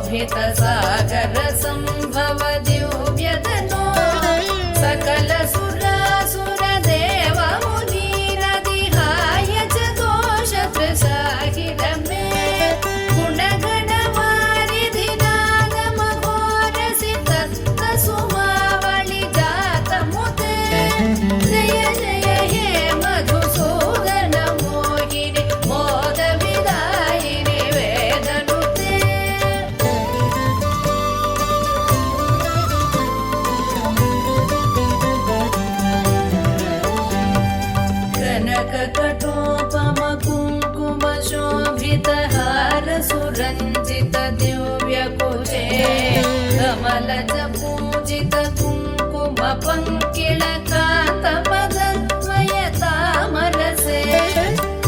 शोभितसागर सम्भव दिव्यतनो सकल सुरासुरदेव मुनीरदिहाय च दोषत्रसाहिर मे गुणगणवारिधिनागमघोरसि तत्तसुमावळि जातमुते जय जय हे मधुसूदन मोहिनि मोदविदायिनि वेदनुते कनककटोपम कुङ्कुम शोभितहार सुरञ्जित दिव्यकुचे कमलज पूजित कुङ्कुम पङ्किल कान्तपदद्वय तामरसे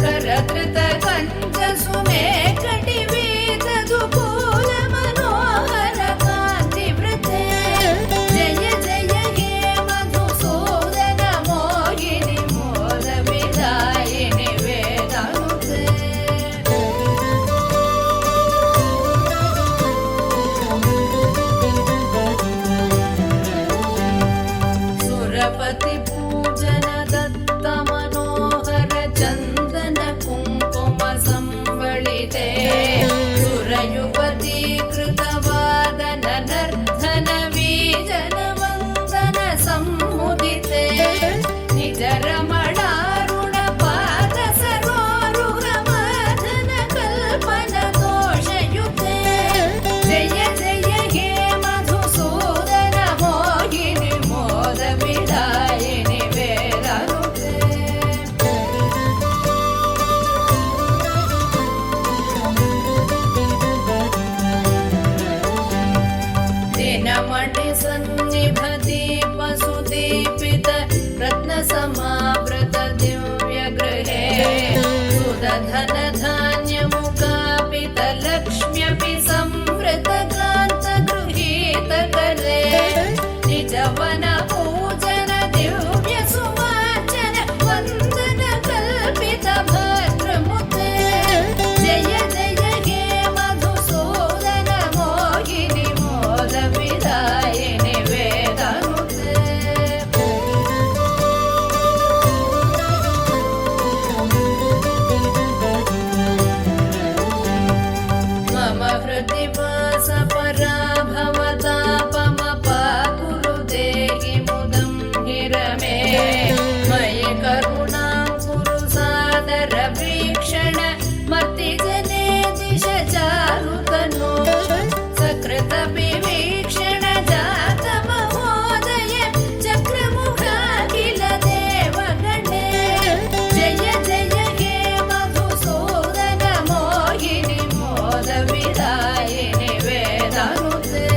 करकृत कञ्च सुमेकटिवीत दुकूल मनोहर कान्तिवृते जय जय हे मधुसूदन मोहिनि मोदविदायिनि वेदनुते सुरपति पूजन दत्त मनोहर चन्दन कुङ्कुम संवलिते सुरयुवती कृतवादन नर्धन वीजन वन्दन सम्मुदिते निज रमणारुण पाद सरोरुह माधन कल्पन दोषयुते जय जय हे मधुसूदन मोहिनि मोदविदायिनि वेदनुते दिनमणि सन्निभ दीप सुदीपित रत्नसमावृत दिव्यगृहे सुदधन धान्यमुकापित लक्ष्म्यपि संवृत कान्त गृहीत करे निजवन पूजन दिव्य सुवाचन वन्दन कल्पित भद्रमुते जय जय हे मधुसूदन मोहिनि मोदविदायिनि वेदनुते मम हृदि वास पराभवतापमपाकुरु देहि मुदं हिरमे मयि करुणां कुरु सादर वीक्षण मतिजने दिश चारुतनो सकृत विवीक्षण जात महोदय चक्रमुखाखिल देवगणे जय जय हे मधुसूदन मोहिनि मोदविदायिनि वेदनुते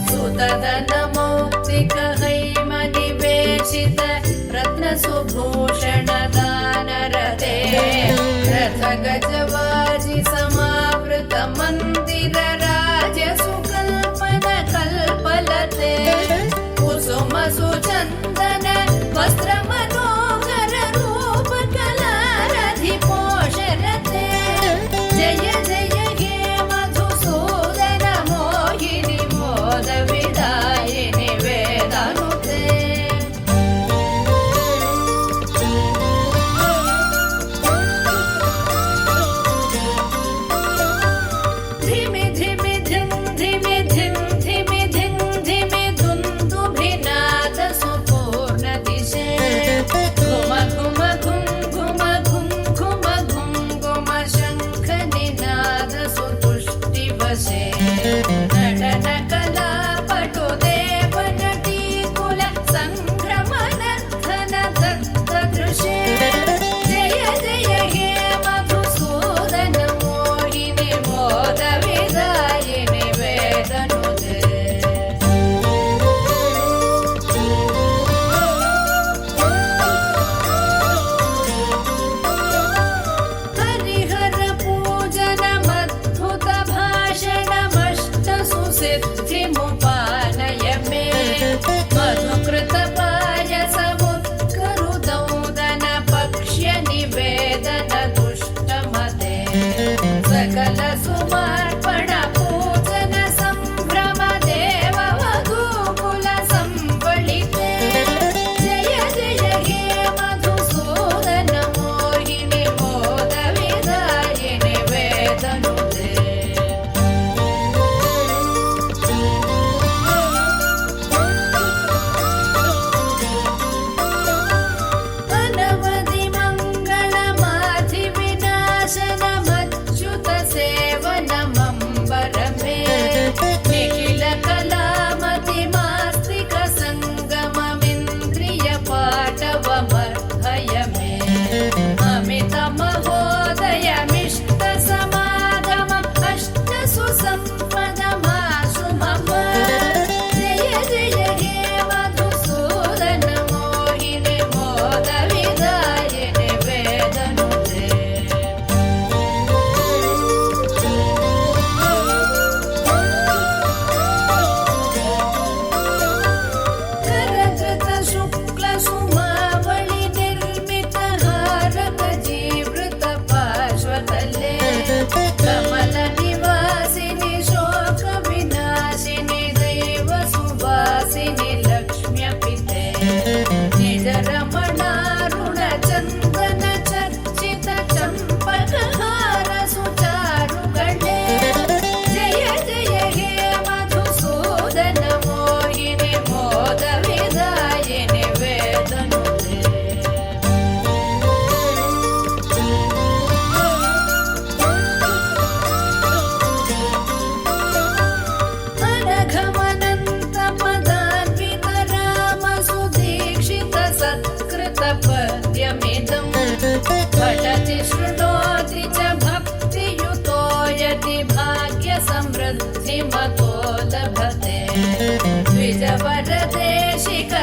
सुतदन मौक्तिक हैमनिवेशित रत्नसुभूषण दानरते रथ गजवाजि समावृत मन्दिर राजसुकल्पन कल्पलते कुसुम सुचन्दन वस्त्र मनोहर रूप कलारधि पोषरते जय जय हे मधुसूदन मोहिनि मोदविदायिनि वेदनुते काव्यमिदम् पठति शृणोति च भक्तियुतो यति भाग्यसमृद्धिमतो लभते द्विजवरदेशिक